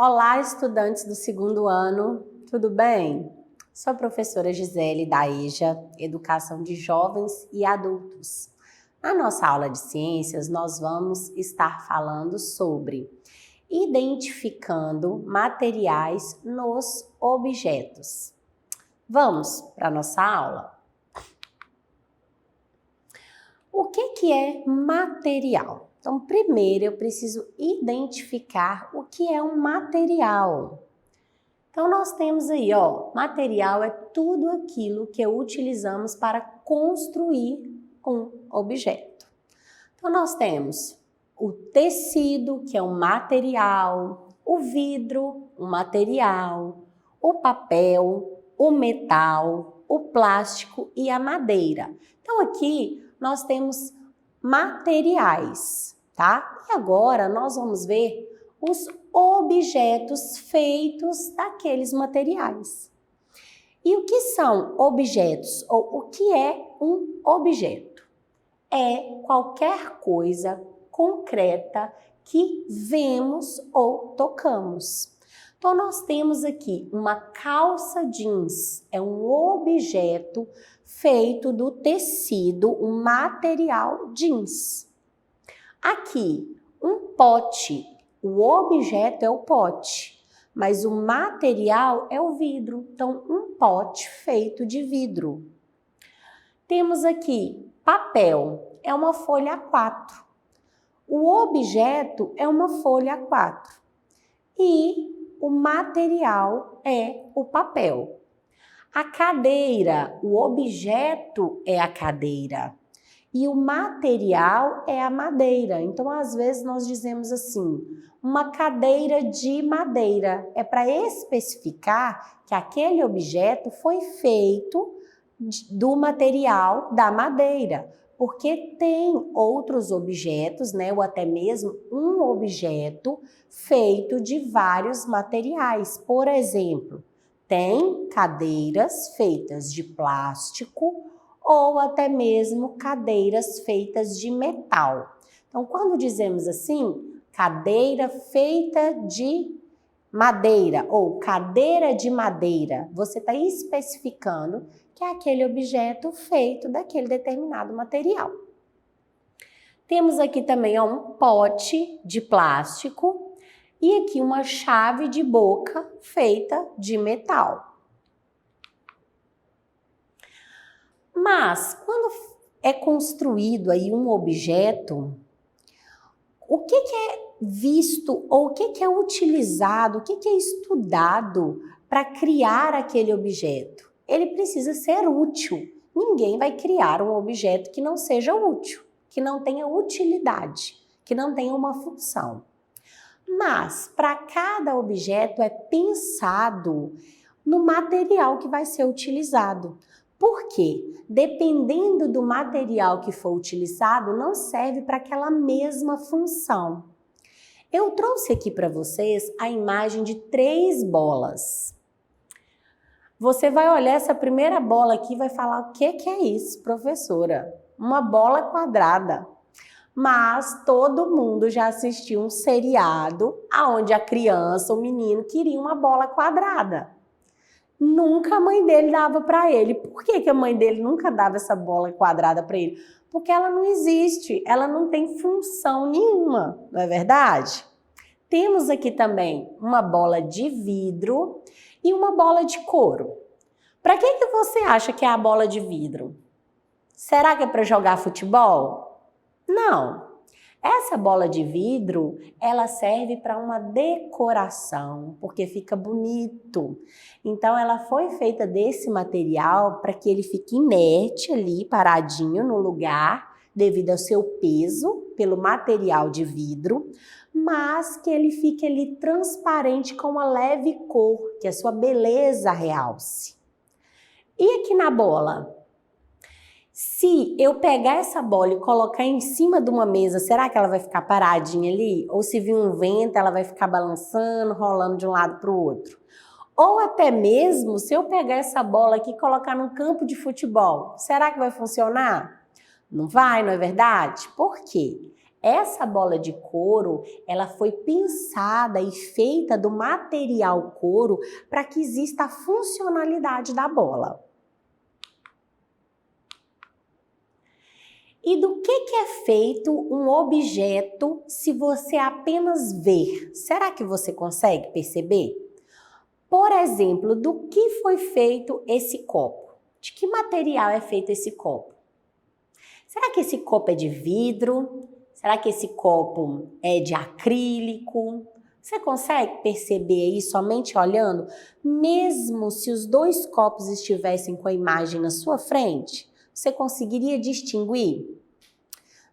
Olá, estudantes do segundo ano, tudo bem? Sou a professora Gisele da EJA, Educação de Jovens e Adultos. Na nossa aula de ciências, nós vamos estar falando sobre identificando materiais nos objetos. Vamos para a nossa aula? O que é material? Então, primeiro eu preciso identificar o que é um material. Então, nós temos aí, material é tudo aquilo que utilizamos para construir um objeto. Então, nós temos o tecido, que é um material, o vidro, um material, o papel, o metal, o plástico e a madeira. Então, aqui nós temos materiais, tá? E agora nós vamos ver os objetos feitos daqueles materiais. E o que são objetos? Ou o que é um objeto? É qualquer coisa concreta que vemos ou tocamos. Então, nós temos aqui uma calça jeans, é um objeto feito do tecido, um material jeans. Aqui, um pote, o objeto é o pote, mas o material é o vidro. Então, um pote feito de vidro. Temos aqui papel, é uma folha A4. O objeto é uma folha A4. E o material é o papel. A cadeira, o objeto é a cadeira. E o material é a madeira. Então, às vezes, nós dizemos assim, uma cadeira de madeira. É para especificar que aquele objeto foi feito do material da madeira. Porque tem outros objetos, né, ou até mesmo um objeto feito de vários materiais. Por exemplo, tem cadeiras feitas de plástico ou até mesmo cadeiras feitas de metal. Então, quando dizemos assim, cadeira feita de madeira ou cadeira de madeira, você está especificando que é aquele objeto feito daquele determinado material. Temos aqui também um pote de plástico e aqui uma chave de boca feita de metal. Mas quando é construído aí um objeto, o que é visto ou o que é utilizado, o que é estudado para criar aquele objeto? Ele precisa ser útil. Ninguém vai criar um objeto que não seja útil, que não tenha utilidade, que não tenha uma função. Mas para cada objeto é pensado no material que vai ser utilizado. Por quê? Dependendo do material que for utilizado, não serve para aquela mesma função. Eu trouxe aqui para vocês a imagem de 3 bolas. Você vai olhar essa primeira bola aqui e vai falar, o que é isso, professora? Uma bola quadrada. Mas todo mundo já assistiu um seriado onde a criança, o menino, queria uma bola quadrada. Nunca a mãe dele dava para ele. Por que a mãe dele nunca dava essa bola quadrada para ele? Porque ela não existe, ela não tem função nenhuma, não é verdade? Temos aqui também uma bola de vidro e uma bola de couro. Para que você acha que é a bola de vidro? Será que é para jogar futebol? Não. Essa bola de vidro, ela serve para uma decoração, porque fica bonito. Então, ela foi feita desse material para que ele fique inerte ali, paradinho no lugar, devido ao seu peso, pelo material de vidro, mas que ele fique ali transparente com uma leve cor, que a sua beleza realce. E aqui na bola? Se eu pegar essa bola e colocar em cima de uma mesa, será que ela vai ficar paradinha ali? Ou se vir um vento, ela vai ficar balançando, rolando de um lado para o outro? Ou até mesmo, se eu pegar essa bola aqui e colocar num campo de futebol, será que vai funcionar? Não vai, não é verdade? Por quê? Essa bola de couro, ela foi pensada e feita do material couro para que exista a funcionalidade da bola. E do que é feito um objeto se você apenas ver? Será que você consegue perceber? Por exemplo, do que foi feito esse copo? De que material é feito esse copo? Será que esse copo é de vidro? Será que esse copo é de acrílico? Você consegue perceber aí somente olhando? Mesmo se os dois copos estivessem com a imagem na sua frente, você conseguiria distinguir?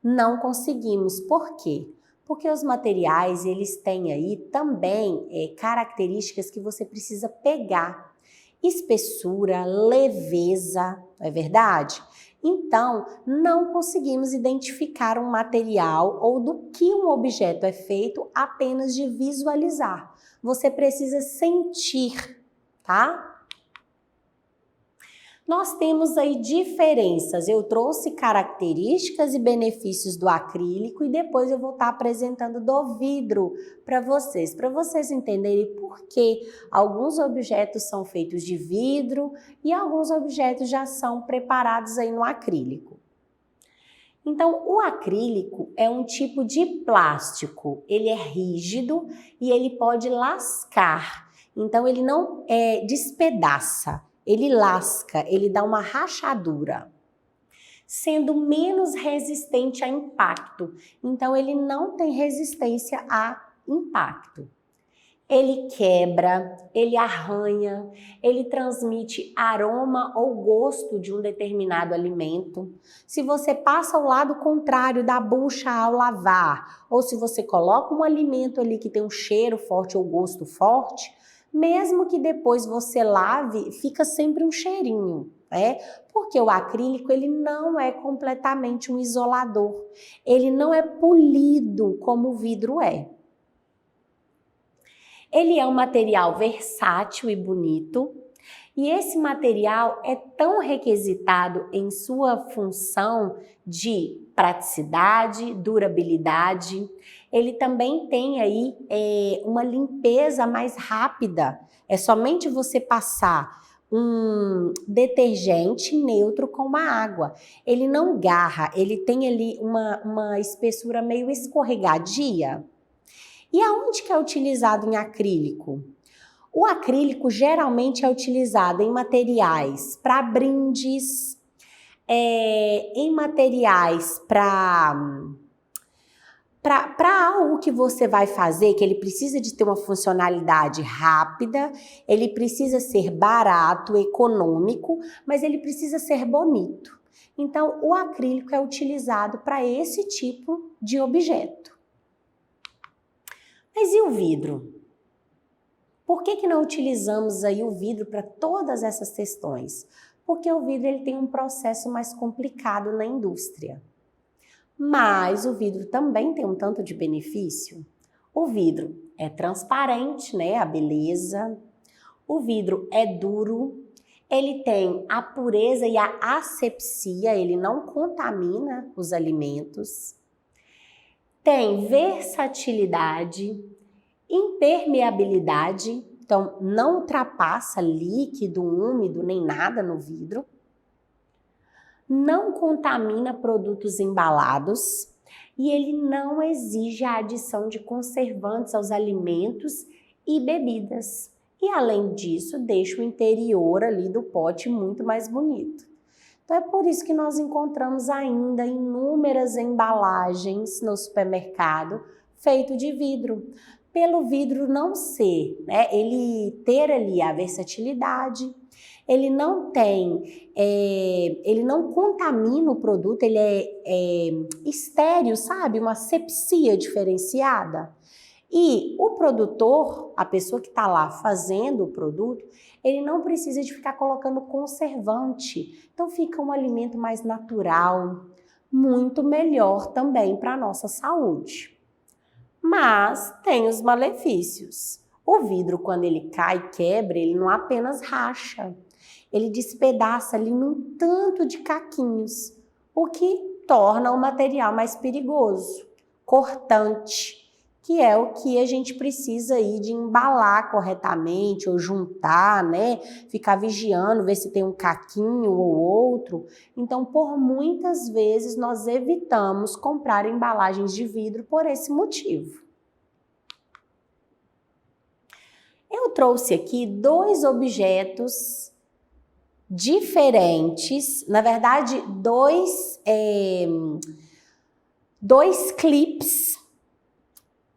Não conseguimos. Por quê? Porque os materiais, eles têm aí também características que você precisa pegar. Espessura, leveza, não é verdade? Então, não conseguimos identificar um material ou do que um objeto é feito apenas de visualizar. Você precisa sentir, tá? Nós temos aí diferenças. Eu trouxe características e benefícios do acrílico e depois eu vou estar apresentando do vidro para vocês entenderem por que alguns objetos são feitos de vidro e alguns objetos já são preparados aí no acrílico. Então, o acrílico é um tipo de plástico. Ele é rígido e ele pode lascar. Então, ele não despedaça. Ele lasca, ele dá uma rachadura, sendo menos resistente a impacto. Então, ele não tem resistência a impacto. Ele quebra, ele arranha, ele transmite aroma ou gosto de um determinado alimento. Se você passa ao lado contrário da bucha ao lavar, ou se você coloca um alimento ali que tem um cheiro forte ou gosto forte, mesmo que depois você lave, fica sempre um cheirinho, né? Porque o acrílico, ele não é completamente um isolador. Ele não é polido como o vidro é. Ele é um material versátil e bonito, e esse material é tão requisitado em sua função de praticidade, durabilidade. Ele também tem aí uma limpeza mais rápida. É somente você passar um detergente neutro com uma água. Ele não garra, ele tem ali uma espessura meio escorregadia. E aonde que é utilizado em acrílico? O acrílico geralmente é utilizado em materiais para brindes, em materiais para algo que você vai fazer, que ele precisa de ter uma funcionalidade rápida, ele precisa ser barato, econômico, mas ele precisa ser bonito. Então, o acrílico é utilizado para esse tipo de objeto. Mas e o vidro? Por que não utilizamos aí o vidro para todas essas questões? Porque o vidro ele tem um processo mais complicado na indústria. Mas o vidro também tem um tanto de benefício. O vidro é transparente, né? A beleza. O vidro é duro. Ele tem a pureza e a asepsia, ele não contamina os alimentos. Tem versatilidade, impermeabilidade, então não ultrapassa líquido, úmido, nem nada no vidro. Não contamina produtos embalados e ele não exige a adição de conservantes aos alimentos e bebidas. E além disso, deixa o interior ali do pote muito mais bonito. Então é por isso que nós encontramos ainda inúmeras embalagens no supermercado feito de vidro. Pelo vidro não ser, né? Ele ter ali a versatilidade, ele não tem, ele não contamina o produto, ele é estéril, sabe? Uma asepsia diferenciada. E o produtor, a pessoa que está lá fazendo o produto, ele não precisa de ficar colocando conservante. Então fica um alimento mais natural, muito melhor também para a nossa saúde. Mas tem os malefícios. O vidro, quando ele cai, quebra, ele não apenas racha, ele despedaça ali num tanto de caquinhos, o que torna o material mais perigoso. cortante, que é o que a gente precisa aí de embalar corretamente ou juntar, né? Ficar vigiando, ver se tem um caquinho ou outro. Então, por muitas vezes, nós evitamos comprar embalagens de vidro por esse motivo. Eu trouxe aqui 2 objetos diferentes, na verdade, dois clips.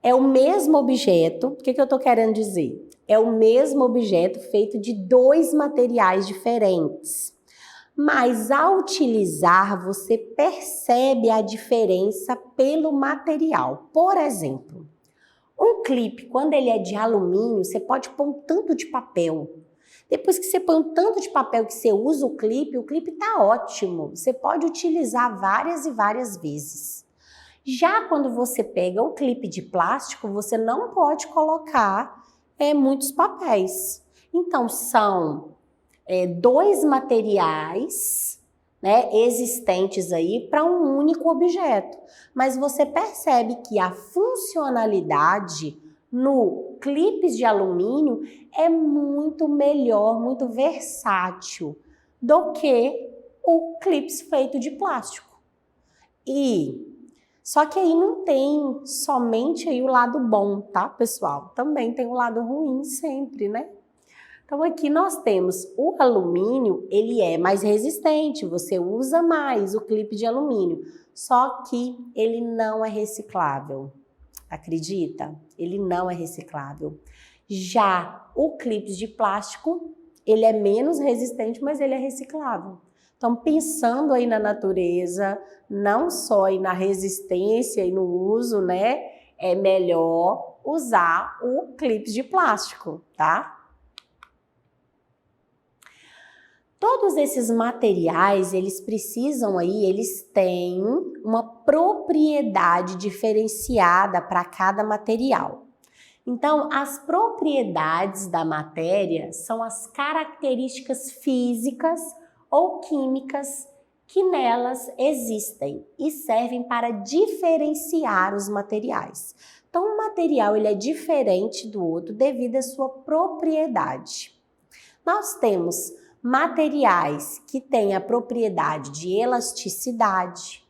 É o mesmo objeto. O que eu estou querendo dizer? É o mesmo objeto feito de 2 materiais diferentes. Mas ao utilizar, você percebe a diferença pelo material. Por exemplo, um clipe, quando ele é de alumínio, você pode pôr um tanto de papel. Depois que você põe um tanto de papel que você usa o clipe tá ótimo. Você pode utilizar várias e várias vezes. Já quando você pega um clipe de plástico, você não pode colocar muitos papéis. Então, são 2 materiais, né, existentes aí para um único objeto. Mas você percebe que a funcionalidade no clipes de alumínio é muito melhor, muito versátil do que o clipes feito de plástico. Só que aí não tem somente aí o lado bom, tá, pessoal? Também tem o lado ruim sempre, né? Então aqui nós temos o alumínio, ele é mais resistente, você usa mais o clipe de alumínio, só que ele não é reciclável. Acredita? Ele não é reciclável. Já o clipe de plástico, ele é menos resistente, mas ele é reciclável. Então, pensando aí na natureza, não só aí na resistência e no uso, né? É melhor usar o clipe de plástico, tá? Todos esses materiais, eles têm uma propriedade diferenciada para cada material. Então, as propriedades da matéria são as características físicas ou químicas que nelas existem e servem para diferenciar os materiais. Então, um material ele é diferente do outro devido à sua propriedade. Nós temos materiais que têm a propriedade de elasticidade,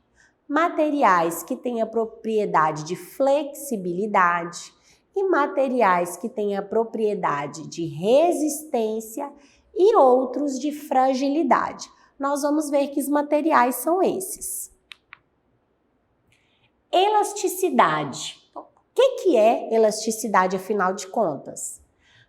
materiais que têm a propriedade de flexibilidade e materiais que têm a propriedade de resistência e outros de fragilidade. Nós vamos ver que os materiais são esses. Elasticidade. O que é elasticidade, afinal de contas?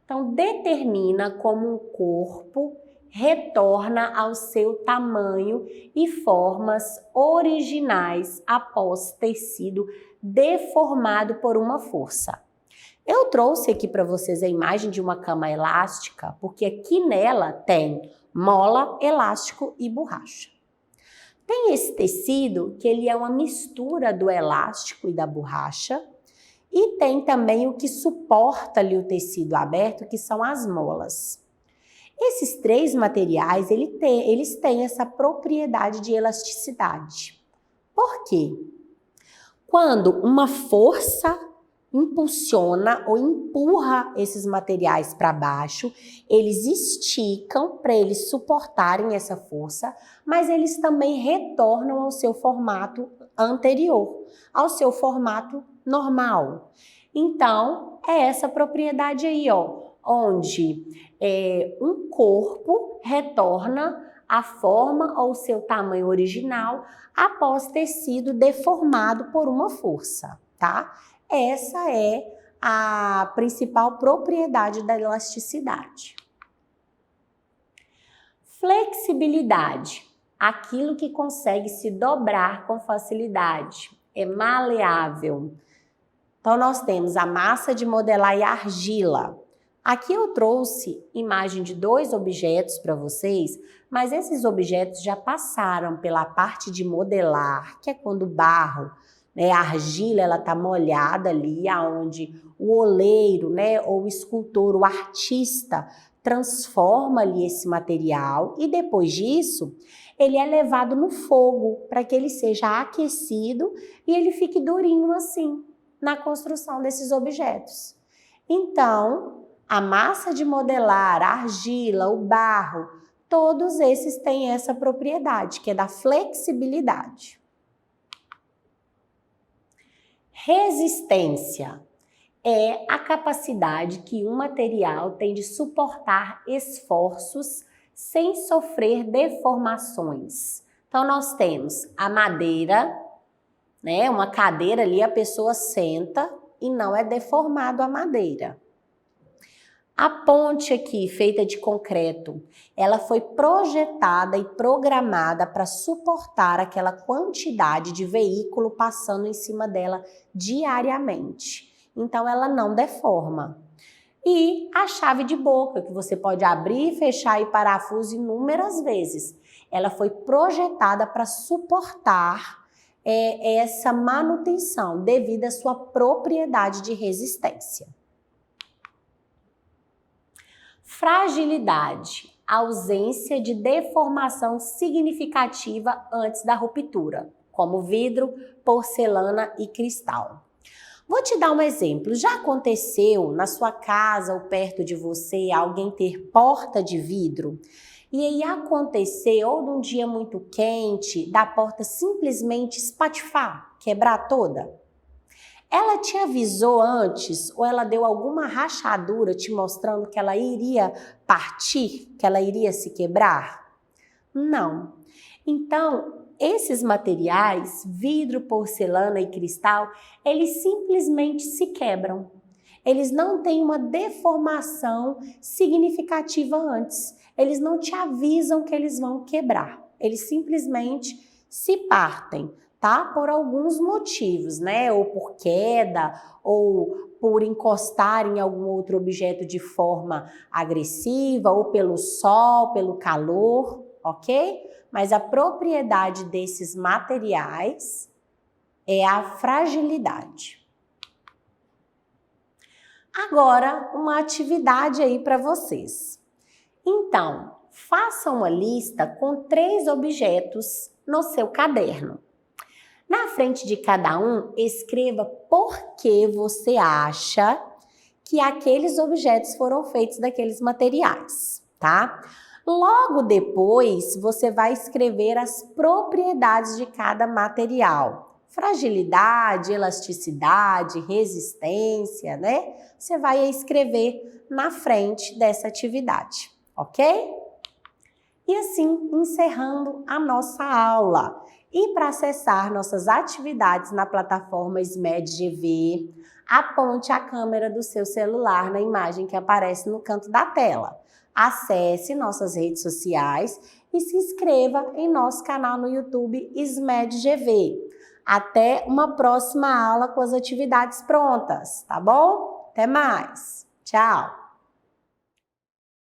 Então, determina como um corpo retorna ao seu tamanho e formas originais após ter sido deformado por uma força. Eu trouxe aqui para vocês a imagem de uma cama elástica, porque aqui nela tem mola, elástico e borracha. Tem esse tecido que ele é uma mistura do elástico e da borracha, e tem também o que suporta ali o tecido aberto, que são as molas. Esses 3 materiais, eles têm essa propriedade de elasticidade. Por quê? Quando uma força impulsiona ou empurra esses materiais para baixo, eles esticam para eles suportarem essa força, mas eles também retornam ao seu formato anterior, ao seu formato normal. Então, é essa propriedade aí, ó, onde um corpo retorna à forma ou seu tamanho original após ter sido deformado por uma força, tá? Essa é a principal propriedade da elasticidade. Flexibilidade, aquilo que consegue se dobrar com facilidade, é maleável. Então, nós temos a massa de modelar e a argila. Aqui eu trouxe imagem de 2 objetos para vocês, mas esses objetos já passaram pela parte de modelar, que é quando o barro, né, a argila, ela está molhada ali, aonde o oleiro, né, ou o escultor, o artista, transforma ali esse material e depois disso ele é levado no fogo para que ele seja aquecido e ele fique durinho assim na construção desses objetos. Então, a massa de modelar, a argila, o barro, todos esses têm essa propriedade, que é da flexibilidade. Resistência é a capacidade que um material tem de suportar esforços sem sofrer deformações. Então, nós temos a madeira, né? Uma cadeira ali, a pessoa senta e não é deformado a madeira. A ponte aqui, feita de concreto, ela foi projetada e programada para suportar aquela quantidade de veículo passando em cima dela diariamente. Então, ela não deforma. E a chave de boca, que você pode abrir, fechar e parafuso inúmeras vezes, ela foi projetada para suportar essa manutenção devido à sua propriedade de resistência. Fragilidade, ausência de deformação significativa antes da ruptura, como vidro, porcelana e cristal. Vou te dar um exemplo. Já aconteceu na sua casa ou perto de você alguém ter porta de vidro? E aí aconteceu, ou num dia muito quente, da porta simplesmente espatifar, quebrar toda? Ela te avisou antes ou ela deu alguma rachadura te mostrando que ela iria partir, que ela iria se quebrar? Não. Então, esses materiais, vidro, porcelana e cristal, eles simplesmente se quebram. Eles não têm uma deformação significativa antes. Eles não te avisam que eles vão quebrar. Eles simplesmente se partem, tá? Por alguns motivos, né? Ou por queda, ou por encostar em algum outro objeto de forma agressiva, ou pelo sol, pelo calor, ok? Mas a propriedade desses materiais é a fragilidade. Agora, uma atividade aí para vocês. Então, faça uma lista com 3 objetos no seu caderno. Na frente de cada um, escreva por que você acha que aqueles objetos foram feitos daqueles materiais, tá? Logo depois, você vai escrever as propriedades de cada material. Fragilidade, elasticidade, resistência, né? Você vai escrever na frente dessa atividade, ok? E assim, encerrando a nossa aula. E para acessar nossas atividades na plataforma SMED-GV, aponte a câmera do seu celular na imagem que aparece no canto da tela. Acesse nossas redes sociais e se inscreva em nosso canal no YouTube SMED-GV. Até uma próxima aula com as atividades prontas, tá bom? Até mais! Tchau!